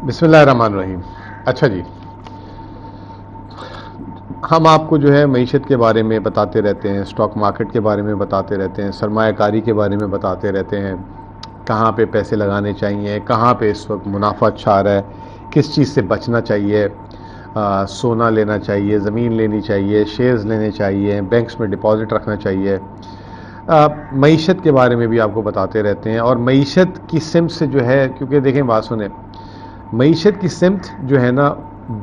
بسم اللہ الرحمن الرحیم۔ اچھا جی، ہم آپ کو جو ہے معیشت کے بارے میں بتاتے رہتے ہیں، سٹاک مارکیٹ کے بارے میں بتاتے رہتے ہیں، سرمایہ کاری کے بارے میں بتاتے رہتے ہیں، کہاں پہ پیسے لگانے چاہیے، کہاں پہ اس وقت منافع اچھا آ رہا ہے، کس چیز سے بچنا چاہیے، سونا لینا چاہیے، زمین لینی چاہیے، شیئرز لینے چاہیے، بینکس میں ڈپازٹ رکھنا چاہیے۔ معیشت کے بارے میں بھی آپ کو بتاتے رہتے ہیں، اور معیشت کی سمت سے جو ہے، کیونکہ دیکھیں بات سنیں، معیشت کی سمت جو ہے نا،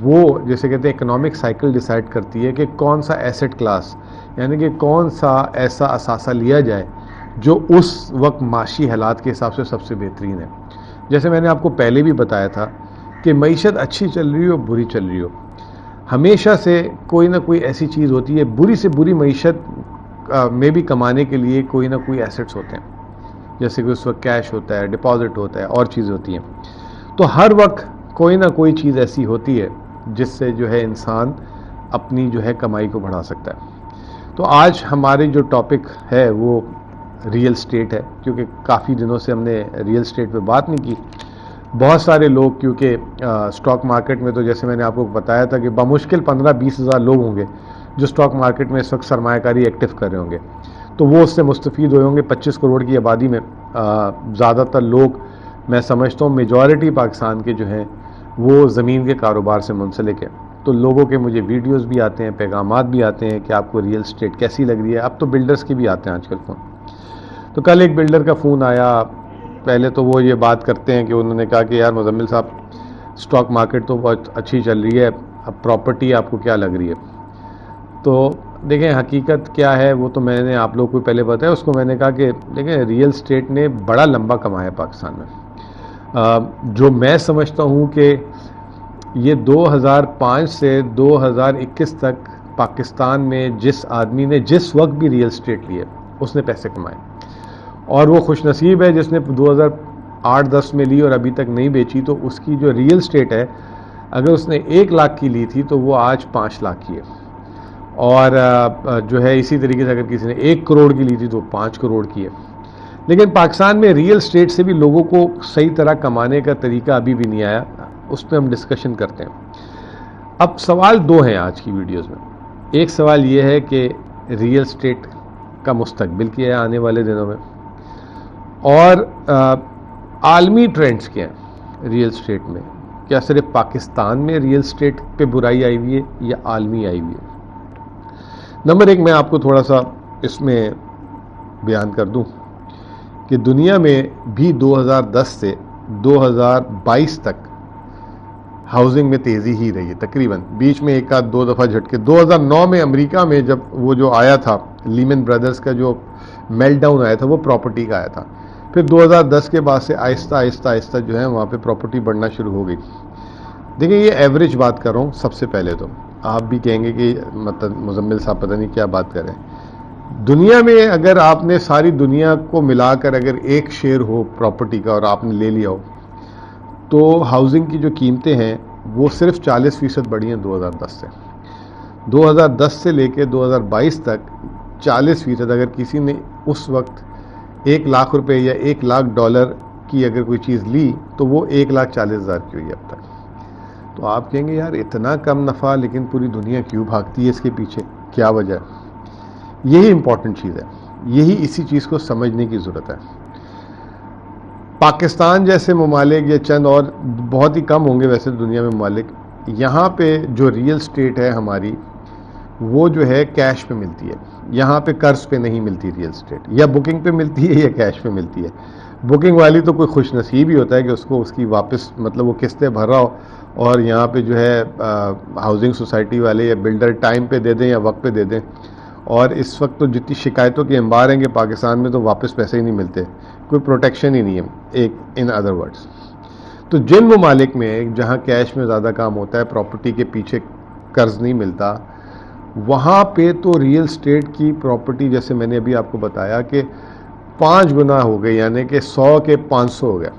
وہ جیسے کہتے ہیں اکنامک سائیکل ڈیسائیڈ کرتی ہے کہ کون سا ایسٹ کلاس، یعنی کہ کون سا ایسا اثاثہ لیا جائے جو اس وقت معاشی حالات کے حساب سے سب سے بہترین ہے۔ جیسے میں نے آپ کو پہلے بھی بتایا تھا کہ معیشت اچھی چل رہی ہو بری چل رہی ہو، ہمیشہ سے کوئی نہ کوئی ایسی چیز ہوتی ہے، بری سے بری معیشت میں بھی کمانے کے لیے کوئی نہ کوئی ایسٹس ہوتے ہیں، جیسے کہ اس وقت کیش ہوتا ہے، ڈپازٹ ہوتا ہے، اور چیزیں ہوتی ہیں۔ تو ہر وقت کوئی نہ کوئی چیز ایسی ہوتی ہے جس سے جو ہے انسان اپنی جو ہے کمائی کو بڑھا سکتا ہے۔ تو آج ہمارے جو ٹاپک ہے وہ ریئل اسٹیٹ ہے، کیونکہ کافی دنوں سے ہم نے ریئل اسٹیٹ پہ بات نہیں کی۔ بہت سارے لوگ، کیونکہ سٹاک مارکیٹ میں تو جیسے میں نے آپ کو بتایا تھا کہ بمشکل 15-20 ہزار لوگ ہوں گے جو سٹاک مارکیٹ میں اس وقت سرمایہ کاری ایکٹیو کر رہے ہوں گے، تو وہ اس سے مستفید ہوئے ہوں گے۔ 25 کروڑ کی آبادی میں زیادہ تر لوگ، میں سمجھتا ہوں میجورٹی پاکستان کے جو ہیں وہ زمین کے کاروبار سے منسلک ہیں۔ تو لوگوں کے مجھے ویڈیوز بھی آتے ہیں، پیغامات بھی آتے ہیں کہ آپ کو ریئل اسٹیٹ کیسی لگ رہی ہے۔ اب تو بلڈرز کے بھی آتے ہیں آج کل فون۔ تو کل ایک بلڈر کا فون آیا، پہلے تو وہ یہ بات کرتے ہیں کہ انہوں نے کہا کہ یار مزمل صاحب، سٹاک مارکیٹ تو بہت اچھی چل رہی ہے، اب پراپرٹی آپ کو کیا لگ رہی ہے؟ تو دیکھیں حقیقت کیا ہے وہ تو میں نے آپ لوگوں کو پہلے بتایا۔ اس کو میں نے کہا کہ دیکھیں ریئل اسٹیٹ نے بڑا لمبا کمایا پاکستان میں۔ جو میں سمجھتا ہوں کہ یہ 2005 سے 2021 تک پاکستان میں جس آدمی نے جس وقت بھی ریئل اسٹیٹ لی ہے اس نے پیسے کمائے، اور وہ خوش نصیب ہے جس نے 2008-10 میں لی اور ابھی تک نہیں بیچی۔ تو اس کی جو ریئل اسٹیٹ ہے، اگر اس نے 1 لاکھ کی لی تھی تو وہ آج 5 لاکھ کی ہے، اور جو ہے اسی طریقے سے اگر کسی نے 1 کروڑ کی لی تھی تو 5 کروڑ کی ہے۔ لیکن پاکستان میں ریئل اسٹیٹ سے بھی لوگوں کو صحیح طرح کمانے کا طریقہ ابھی بھی نہیں آیا، اس پہ ہم ڈسکشن کرتے ہیں۔ اب سوال 2 ہیں آج کی ویڈیوز میں۔ ایک سوال یہ ہے کہ ریئل اسٹیٹ کا مستقبل کیا ہے آنے والے دنوں میں، اور عالمی ٹرینڈز کیا ہیں ریئل اسٹیٹ میں، کیا صرف پاکستان میں ریئل اسٹیٹ پہ برائی آئی ہوئی ہے یا عالمی آئی ہوئی ہے؟ نمبر 1 میں آپ کو تھوڑا سا اس میں بیان کر دوں کہ دنیا میں بھی 2010 سے 2022 تک ہاؤسنگ میں تیزی ہی رہی ہے، تقریباً بیچ میں 1-2 دفعہ جھٹکے۔ 2009 میں امریکہ میں جب وہ جو آیا تھا لیمن بردرز کا جو میلٹ ڈاؤن آیا تھا، وہ پراپرٹی کا آیا تھا۔ پھر 2010 کے بعد سے آہستہ آہستہ آہستہ جو ہے وہاں پہ پراپرٹی بڑھنا شروع ہو گئی۔ دیکھیں یہ ایوریج بات کر رہا ہوں سب سے پہلے، تو آپ بھی کہیں گے کہ مطلب مزمل صاحب پتہ نہیں کیا بات کر رہے ہیں۔ دنیا میں اگر آپ نے ساری دنیا کو ملا کر اگر ایک شیئر ہو پراپرٹی کا اور آپ نے لے لیا ہو، تو ہاؤسنگ کی جو قیمتیں ہیں وہ صرف 40% بڑھی ہیں 2010 سے۔ 2010 سے لے کے 2022 تک 40%، اگر کسی نے اس وقت 1 لاکھ روپے یا 1 لاکھ ڈالر کی اگر کوئی چیز لی تو وہ 1,40,000 کی ہوئی اب تک۔ تو آپ کہیں گے یار اتنا کم نفع، لیکن پوری دنیا کیوں بھاگتی ہے اس کے پیچھے، کیا وجہ ہے؟ یہی امپورٹنٹ چیز ہے، یہی اسی چیز کو سمجھنے کی ضرورت ہے۔ پاکستان جیسے ممالک یا چند اور بہت ہی کم ہوں گے ویسے دنیا میں ممالک، یہاں پہ جو ریئل اسٹیٹ ہے ہماری وہ جو ہے کیش پہ ملتی ہے، یہاں پہ قرض پہ نہیں ملتی ریئل اسٹیٹ، یا بکنگ پہ ملتی ہے یا کیش پہ ملتی ہے۔ بکنگ والی تو کوئی خوش نصیب ہی ہوتا ہے کہ اس کو اس کی واپس مطلب وہ قسطیں بھر رہا ہو، اور یہاں پہ جو ہے ہاؤسنگ سوسائٹی والے یا بلڈر ٹائم پہ دے دیں یا وقت پہ دے دیں۔ اور اس وقت تو جتنی شکایتوں کے انبار ہیں کہ پاکستان میں تو واپس پیسے ہی نہیں ملتے، کوئی پروٹیکشن ہی نہیں ہے، ایک ان ادر ورڈز۔ تو جن ممالک میں جہاں کیش میں زیادہ کام ہوتا ہے، پراپرٹی کے پیچھے قرض نہیں ملتا، وہاں پہ تو ریئل اسٹیٹ کی پراپرٹی جیسے میں نے ابھی آپ کو بتایا کہ 5 گنا ہو گئی، یعنی کہ 100 کے 500 ہو گیا۔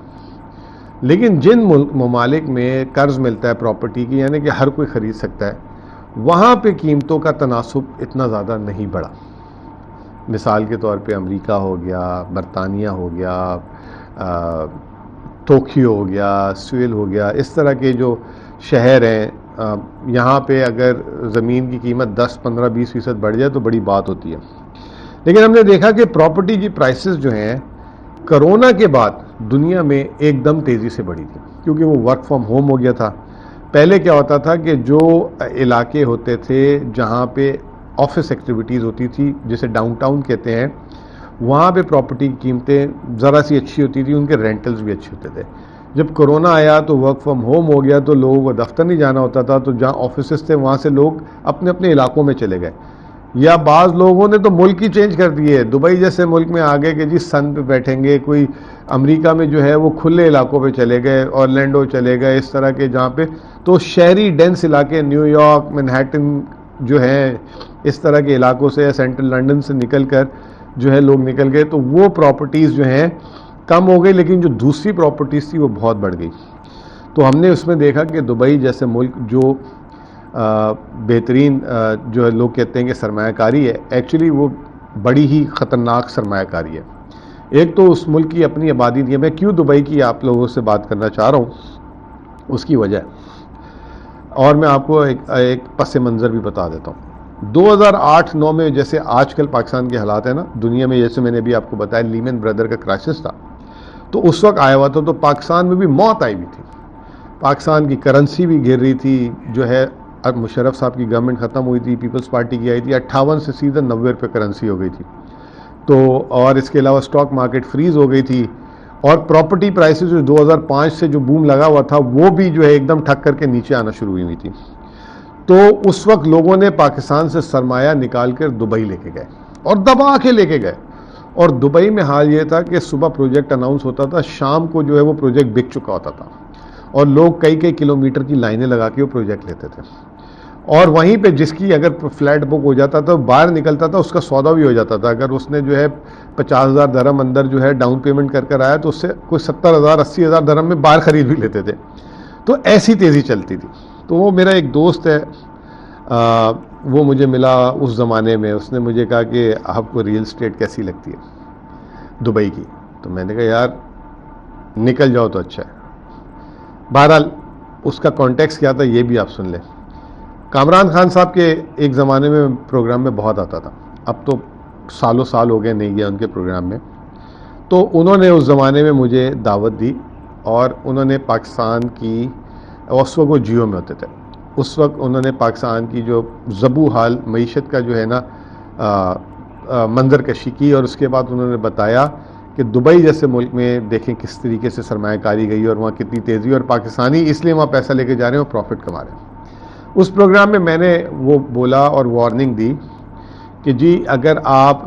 لیکن جن ممالک میں قرض ملتا ہے پراپرٹی کی، یعنی کہ ہر کوئی خرید سکتا ہے، وہاں پہ قیمتوں کا تناسب اتنا زیادہ نہیں بڑھا۔ مثال کے طور پہ امریکہ ہو گیا، برطانیہ ہو گیا، ٹوکیو ہو گیا، سویل ہو گیا، اس طرح کے جو شہر ہیں یہاں پہ اگر زمین کی قیمت 10-15-20% بڑھ جائے تو بڑی بات ہوتی ہے. لیکن ہم نے دیکھا کہ پراپرٹی کی پرائسز جو ہیں کرونا کے بعد دنیا میں ایک دم تیزی سے بڑھی تھی، کیونکہ وہ ورک فرام ہوم ہو گیا تھا. پہلے کیا ہوتا تھا کہ جو علاقے ہوتے تھے جہاں پہ آفس ایکٹیویٹیز ہوتی تھی، جسے ڈاؤن ٹاؤن کہتے ہیں، وہاں پہ پراپرٹی کی قیمتیں ذرا سی اچھی ہوتی تھی، ان کے رینٹلز بھی اچھے ہوتے تھے. جب کرونا آیا تو ورک فرام ہوم ہو گیا تو لوگوں کو دفتر نہیں جانا ہوتا تھا، تو جہاں آفیسز تھے وہاں سے لوگ اپنے اپنے علاقوں میں چلے گئے. یا بعض لوگوں نے تو ملک ہی چینج کر دیے، دبئی جیسے ملک میں آگے کہ جی سن پہ بیٹھیں گے، کوئی امریکہ میں جو ہے وہ کھلے علاقوں پہ چلے گئے، اورلینڈو چلے گئے، اس طرح کے جہاں پہ تو شہری ڈینس علاقے نیو یارک، مینہٹن جو ہیں، اس طرح کے علاقوں سے سینٹرل لنڈن سے نکل کر جو ہے لوگ نکل گئے، تو وہ پراپرٹیز جو ہیں کم ہو گئی، لیکن جو دوسری پراپرٹیز تھی وہ بہت بڑھ گئی. تو ہم نے اس میں دیکھا کہ دبئی جیسے ملک جو بہترین جو ہے لوگ کہتے ہیں کہ سرمایہ کاری ہے، ایکچولی وہ بڑی ہی خطرناک سرمایہ کاری ہے. ایک تو اس ملک کی اپنی آبادی دی ہے. میں کیوں دبئی کی آپ لوگوں سے بات کرنا چاہ رہا ہوں، اس کی وجہ ہے، اور میں آپ کو ایک پس منظر بھی بتا دیتا ہوں. 2008-9 میں جیسے آج کل پاکستان کے حالات ہیں نا دنیا میں، جیسے میں نے بھی آپ کو بتایا لیمن بردر کا کرائسس تھا، تو اس وقت آیا ہوا تھا، تو پاکستان میں بھی موت آئی ہوئی تھی. پاکستان کی کرنسی بھی گر رہی تھی، جو ہے مشرف صاحب کی گورنمنٹ ختم ہوئی تھی، پیپلز پارٹی کی آئی تھی، 58 سے سیدھا 90 روپے کرنسی ہو گئی تھی. تو اور اس کے علاوہ سٹاک مارکیٹ فریز ہو گئی تھی، اور پراپرٹی پرائسز جو 2005 سے جو بوم لگا ہوا تھا وہ بھی جو ہے ایک دم ٹھک کر کے نیچے آنا شروع ہوئی تھی. تو اس وقت لوگوں نے پاکستان سے سرمایہ نکال کر دبئی لے کے گئے اور دبا کے لے کے گئے. اور دبئی میں حال یہ تھا کہ صبح پروجیکٹ اناؤنس ہوتا تھا، شام کو جو ہے وہ پروجیکٹ بک چکا ہوتا تھا، اور لوگ کئی کلومیٹر کی لائنیں لگا کے وہ پروجیکٹ لیتے تھے. اور وہیں پہ جس کی اگر فلیٹ بک ہو جاتا تھا باہر نکلتا تھا، اس کا سودا بھی ہو جاتا تھا. اگر اس نے جو ہے 50,000 درہم اندر جو ہے ڈاؤن پیمنٹ کر کر آیا تو اس سے کوئی 70,000-80,000 درہم میں باہر خرید بھی لیتے تھے. تو ایسی تیزی چلتی تھی. تو وہ میرا ایک دوست ہے، وہ مجھے ملا اس زمانے میں، اس نے مجھے کہا کہ آپ کو ریل اسٹیٹ کیسی لگتی ہے دبئی کی؟ تو میں نے کہا یار نکل جاؤ تو اچھا ہے. بہرحال اس کا کانٹیکس کیا تھا یہ بھی آپ سن لیں. کامران خان صاحب کے ایک زمانے میں پروگرام میں بہت آتا تھا، اب تو سالوں سال ہو گئے نہیں گیا ان کے پروگرام میں. تو انہوں نے اس زمانے میں مجھے دعوت دی، اور انہوں نے پاکستان کی، اس وقت وہ جیو میں ہوتے تھے، اس وقت انہوں نے پاکستان کی جو ضبو حال معیشت کا جو ہے نا منظر کشی کی، اور اس کے بعد انہوں نے بتایا کہ دبئی جیسے ملک میں دیکھیں کس طریقے سے سرمایہ کاری گئی اور وہاں کتنی تیزی، اور پاکستانی اس لیے وہاں پیسہ لے کے جا رہے ہیں اور پروفٹ کما رہے ہیں. اس پروگرام میں نے وہ بولا اور وارننگ دی کہ جی اگر آپ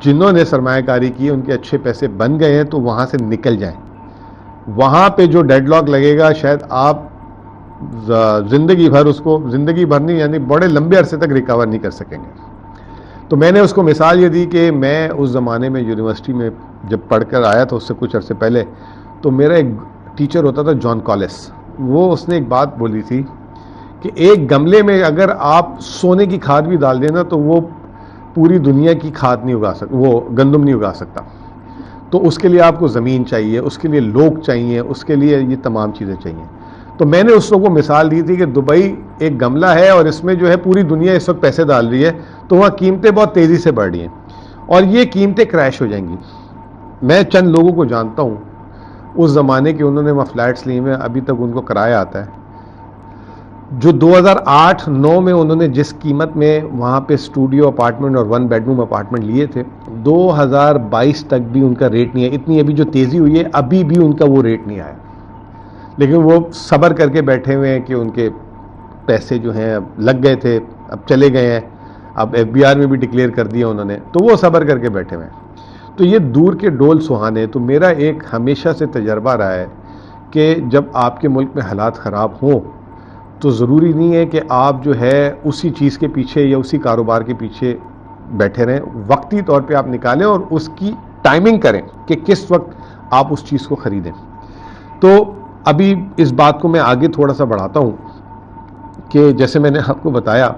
جنہوں نے سرمایہ کاری کی ان کے اچھے پیسے بن گئے ہیں تو وہاں سے نکل جائیں. وہاں پہ جو ڈیڈ لاک لگے گا شاید آپ زندگی بھر اس کو، زندگی بھر نہیں یعنی بڑے لمبے عرصے تک ریکور نہیں کر سکیں گے. تو میں نے اس کو مثال یہ دی کہ میں اس زمانے میں یونیورسٹی میں جب پڑھ کر آیا تھا، اس سے کچھ عرصے پہلے، تو میرا ایک ٹیچر ہوتا تھا جان کالس، وہ اس نے ایک بات بولی تھی کہ ایک گملے میں اگر آپ سونے کی کھاد بھی ڈال دیں نا تو وہ پوری دنیا کی کھاد نہیں اگا سکتا، وہ گندم نہیں اگا سکتا. تو اس کے لیے آپ کو زمین چاہیے، اس کے لیے لوگ چاہیے، اس کے لیے یہ تمام چیزیں چاہیے. تو میں نے اس کو مثال دی تھی کہ دبئی ایک گملہ ہے اور اس میں جو ہے پوری دنیا اس وقت پیسے ڈال رہی ہے، تو وہاں قیمتیں بہت تیزی سے بڑھ رہی ہیں اور یہ قیمتیں کریش ہو جائیں گی. میں چند لوگوں کو جانتا ہوں اس زمانے کے، انہوں نے وہاں فلیٹس لیے ہوئے، ابھی تک ان کو کرایہ آتا ہے. جو 2008-9 میں انہوں نے جس قیمت میں وہاں پہ اسٹوڈیو اپارٹمنٹ اور 1 بیڈ روم اپارٹمنٹ لیے تھے، 2022 تک بھی ان کا ریٹ نہیں ہے. اتنی ابھی جو تیزی ہوئی ہے ابھی بھی ان کا وہ ریٹ نہیں آیا، لیکن وہ صبر کر کے بیٹھے ہوئے ہیں کہ ان کے پیسے جو ہیں اب لگ گئے تھے، اب چلے گئے ہیں، اب FBR میں بھی ڈکلیئر کر دیا انہوں نے، تو وہ صبر کر کے بیٹھے ہوئے ہیں. تو یہ دور کے ڈول سہانے. تو میرا ایک ہمیشہ سے تجربہ رہا ہے کہ جب آپ کے ملک میں حالات خراب ہوں تو ضروری نہیں ہے کہ آپ جو ہے اسی چیز کے پیچھے یا اسی کاروبار کے پیچھے بیٹھے رہیں. وقتی طور پہ آپ نکالیں اور اس کی ٹائمنگ کریں کہ کس وقت آپ اس چیز کو خریدیں. تو ابھی اس بات کو میں آگے تھوڑا سا بڑھاتا ہوں کہ جیسے میں نے آپ کو بتایا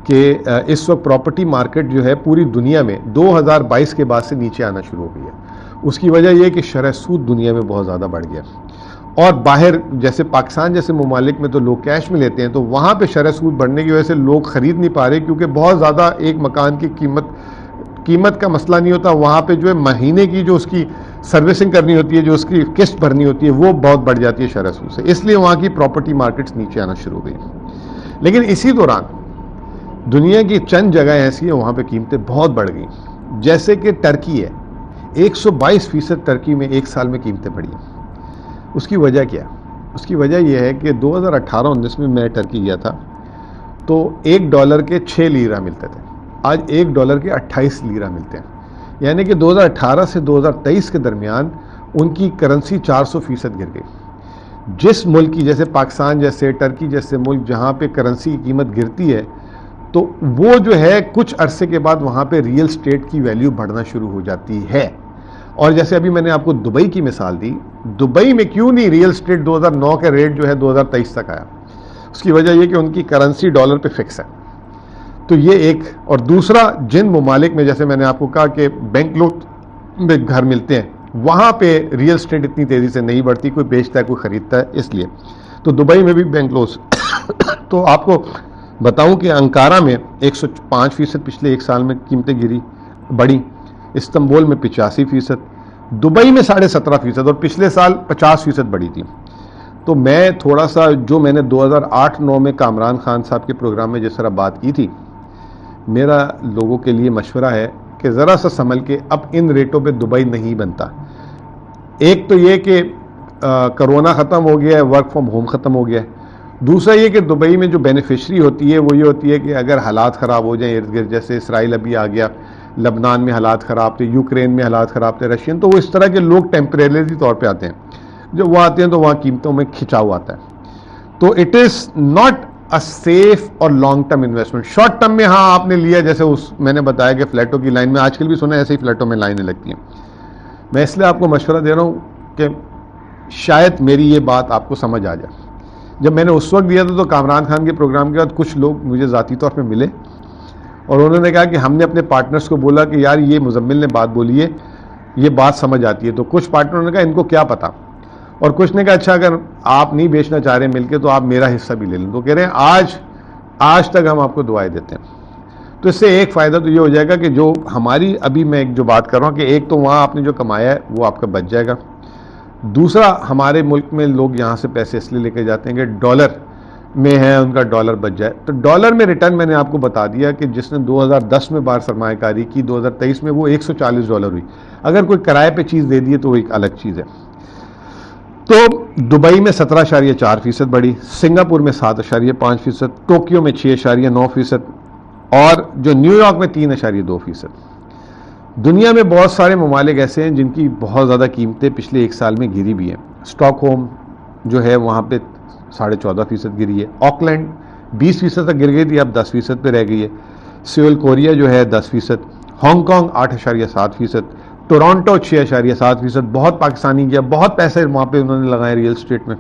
کہ اس وقت پراپرٹی مارکیٹ جو ہے پوری دنیا میں 2022 کے بعد سے نیچے آنا شروع ہو گئی ہے. اس کی وجہ یہ کہ شرح سود دنیا میں بہت زیادہ بڑھ گیا، اور باہر جیسے پاکستان جیسے ممالک میں تو لوگ کیش میں لیتے ہیں، تو وہاں پہ شرح سود بڑھنے کی وجہ سے لوگ خرید نہیں پا رہے، کیونکہ بہت زیادہ ایک مکان کی قیمت کا مسئلہ نہیں ہوتا، وہاں پہ جو ہے مہینے کی جو اس کی سروسنگ کرنی ہوتی ہے، جو اس کی قسط بھرنی ہوتی ہے، وہ بہت بڑھ جاتی ہے شرح سود سے، اس لیے وہاں کی پراپرٹی مارکیٹس نیچے آنا شروع ہو گئی۔ لیکن اسی دوران دنیا کی چند جگہیں ایسی ہیں وہاں پہ قیمتیں بہت بڑھ گئیں، جیسے کہ ٹرکی ہے، 122% ٹرکی میں ایک سال میں قیمتیں بڑھی ہیں۔ اس کی وجہ کیا ہے؟ اس کی وجہ یہ ہے کہ 2018-19 میں میں ٹرکی گیا تھا تو $1 کے 6 لیرہ ملتے تھے، آج $1 کے 28 لیرہ ملتے ہیں، یعنی کہ 2018 سے 2023 کے درمیان ان کی کرنسی 400% گر گئی۔ جس ملک کی، جیسے پاکستان جیسے، ٹرکی جیسے ملک جہاں پہ کرنسی کی قیمت گرتی ہے تو وہ جو ہے کچھ عرصے کے بعد وہاں پہ ریئل اسٹیٹ کی ویلیو بڑھنا شروع ہو جاتی ہے۔ اور جیسے ابھی میں نے آپ کو دبئی کی مثال دی، دبئی میں کیوں نہیں ریئل اسٹیٹ 2009 کے ریٹ جو ہے 2023 تک آیا؟ اس کی وجہ یہ کہ ان کی کرنسی ڈالر پہ فکس ہے۔ تو یہ ایک، اور دوسرا جن ممالک میں جیسے میں نے آپ کو کہا کہ بینگلور میں گھر ملتے ہیں، وہاں پہ ریئل اسٹیٹ اتنی تیزی سے نہیں بڑھتی، کوئی بیچتا ہے کوئی خریدتا ہے، اس لیے تو دبئی میں بھی بینگلور تو آپ کو بتاؤں کہ انکارا میں 105% پچھلے ایک سال میں قیمتیں بڑھی، استنبول میں 85%، دبئی میں 17.5%، اور پچھلے سال 50% بڑھی تھی۔ تو میں تھوڑا سا جو میں نے 2008-9 میں کامران خان صاحب کے پروگرام میں جس طرح بات کی تھی، میرا لوگوں کے لیے مشورہ ہے کہ ذرا سا سنبھل کے، اب ان ریٹوں پہ دبئی نہیں بنتا۔ ایک تو یہ کہ کرونا ختم ہو گیا ہے، ورک فرام ہوم ختم ہو گیا ہے، دوسرا یہ کہ دبئی میں جو بینیفیشری ہوتی ہے وہ یہ ہوتی ہے کہ اگر حالات خراب ہو جائیں ارد گرد، جیسے اسرائیل ابھی آ گیا، لبنان میں حالات خراب تھے، یوکرین میں حالات خراب تھے، رشین، تو وہ اس طرح کے لوگ ٹیمپریری طور پہ آتے ہیں، جب وہ آتے ہیں تو وہاں قیمتوں میں کھچاؤ آتا ہے۔ تو it is not a safe اور long term investment. Short term میں ہاں آپ نے لیا، جیسے میں نے بتایا کہ فلیٹوں کی لائن میں آج کل بھی سنا ہے، ایسے ہی فلیٹوں میں لائنیں لگتی ہیں۔ میں اس لیے آپ کو مشورہ دے رہا ہوں کہ شاید میری یہ بات آپ کو سمجھ آ جائے۔ جب میں نے اس وقت دیا تھا تو کامران خان کے پروگرام کے بعد کچھ لوگ مجھے ذاتی طور پہ ملے اور انہوں نے کہا کہ ہم نے اپنے پارٹنرز کو بولا کہ یار یہ مزمل نے بات بولی ہے، یہ بات سمجھ آتی ہے، تو کچھ پارٹنروں نے کہا ان کو کیا پتا، اور کچھ نے کہا اچھا اگر آپ نہیں بیچنا چاہ رہے مل کے تو آپ میرا حصہ بھی لے لیں۔ تو کہہ رہے ہیں آج تک ہم آپ کو دعائیں دیتے ہیں۔ تو اس سے ایک فائدہ تو یہ ہو جائے گا کہ جو ہماری ابھی میں جو بات کر رہا ہوں کہ ایک تو وہاں آپ نے جو کمایا ہے وہ آپ کا بچ جائے گا، دوسرا ہمارے ملک میں لوگ یہاں سے پیسے اس لیے لے کے جاتے ہیں کہ ڈالر میں ہے، ان کا ڈالر بچ جائے۔ تو ڈالر میں ریٹرن میں نے آپ کو بتا دیا کہ جس نے 2010 میں بار سرمایہ کاری کی، 2023 میں وہ $140 ہوئی۔ اگر کوئی کرائے پہ چیز دے دیے تو وہ ایک الگ چیز ہے۔ تو دبئی میں 17.4% بڑھی، سنگاپور میں 7.5%، ٹوکیو میں 6.9%، اور جو نیو یارک میں 3.2%۔ دنیا میں بہت سارے ممالک ایسے ہیں جن کی بہت زیادہ قیمتیں پچھلے ایک سال میں گری بھی ہیں۔ اسٹاک ہوم جو ہے وہاں پہ 14.5% گری ہے، آکلینڈ 20% تک گر گئی تھی، اب 10% پہ رہ گئی ہے، سیول کوریا جو ہے 10%، ہانگ کانگ 8.7%، ٹورانٹو 6.7%، بہت پاکستانی گیا، بہت پیسے وہاں پہ انہوں نے لگائے ریئل اسٹیٹ میں،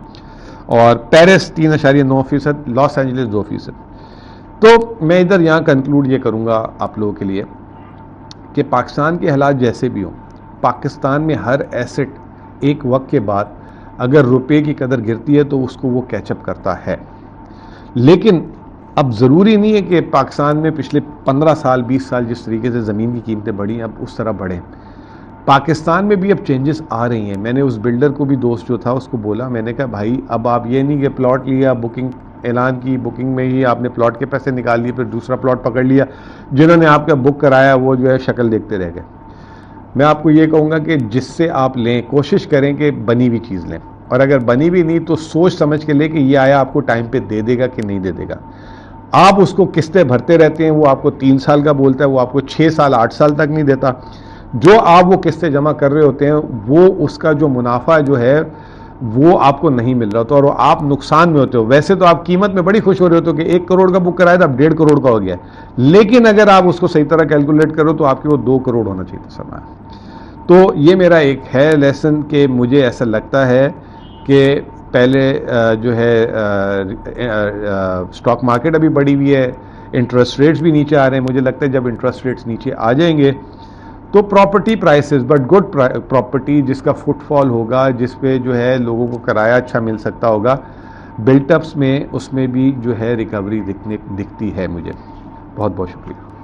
اور پیرس 3.9%، لاس اینجلس 2%۔ تو میں ادھر یہاں کنکلوڈ یہ کروں گا آپ لوگوں کے لیے کہ پاکستان کے حالات جیسے بھی ہوں، پاکستان میں ہر ایسٹ ایک وقت کے بعد اگر روپے کی قدر گرتی ہے تو اس کو وہ کیچ اپ کرتا ہے، لیکن اب ضروری نہیں ہے کہ پاکستان میں پچھلے 15 سال 20 سال جس طریقے سے زمین کی قیمتیں بڑھی اب اس طرح بڑھیں۔ پاکستان میں بھی اب چینجز آ رہی ہیں۔ میں نے اس بلڈر کو بھی، دوست جو تھا اس کو بولا، میں نے کہا بھائی اب آپ یہ نہیں کہ پلاٹ لیا، بکنگ اعلان کی، بکنگ میں ہی آپ نے پلاٹ کے پیسے نکال لیے، پھر دوسرا پلاٹ پکڑ لیا، جنہوں نے آپ کا بک کرایا وہ جو ہے شکل دیکھتے رہ گئے۔ میں آپ کو یہ کہوں گا کہ جس سے آپ لیں کوشش کریں کہ بنی ہوئی چیز لیں، اور اگر بنی بھی نہیں تو سوچ سمجھ کے لیں کہ یہ آیا آپ کو ٹائم پہ دے دے گا کہ نہیں دے دے گا۔ آپ اس کو قسطیں بھرتے رہتے ہیں، وہ آپ کو 3 سال کا بولتا ہے، وہ آپ کو 6 سال 8 سال تک نہیں دیتا۔ جو آپ وہ قسطیں جمع کر رہے ہوتے ہیں وہ اس کا جو منافع جو ہے وہ آپ کو نہیں مل رہا ہوتا، اور آپ نقصان میں ہوتے ہو۔ ویسے تو آپ قیمت میں بڑی خوش ہو رہے ہوتے ہو کہ 1 کروڑ کا بک کرایا تھا اب 1.5 کروڑ کا ہو گیا ہے، لیکن اگر آپ اس کو صحیح طرح کیلکولیٹ کرو تو آپ کے وہ 2 کروڑ ہونا چاہیے تھا سرمایہ۔ تو یہ میرا ایک ہے لیسن کہ مجھے ایسا لگتا ہے کہ پہلے جو ہے اسٹاک مارکیٹ ابھی بڑھی ہوئی ہے، انٹرسٹ ریٹس بھی نیچے آ رہے ہیں، مجھے لگتا ہے جب انٹرسٹ ریٹس نیچے آ جائیں گے تو property prices, but good property جس کا فٹ فال ہوگا، جس پہ جو ہے لوگوں کو کرایہ اچھا مل سکتا ہوگا، بلٹ اپس میں اس میں بھی جو ہے ریکوری دکھتی ہے مجھے. بہت بہت شکریہ.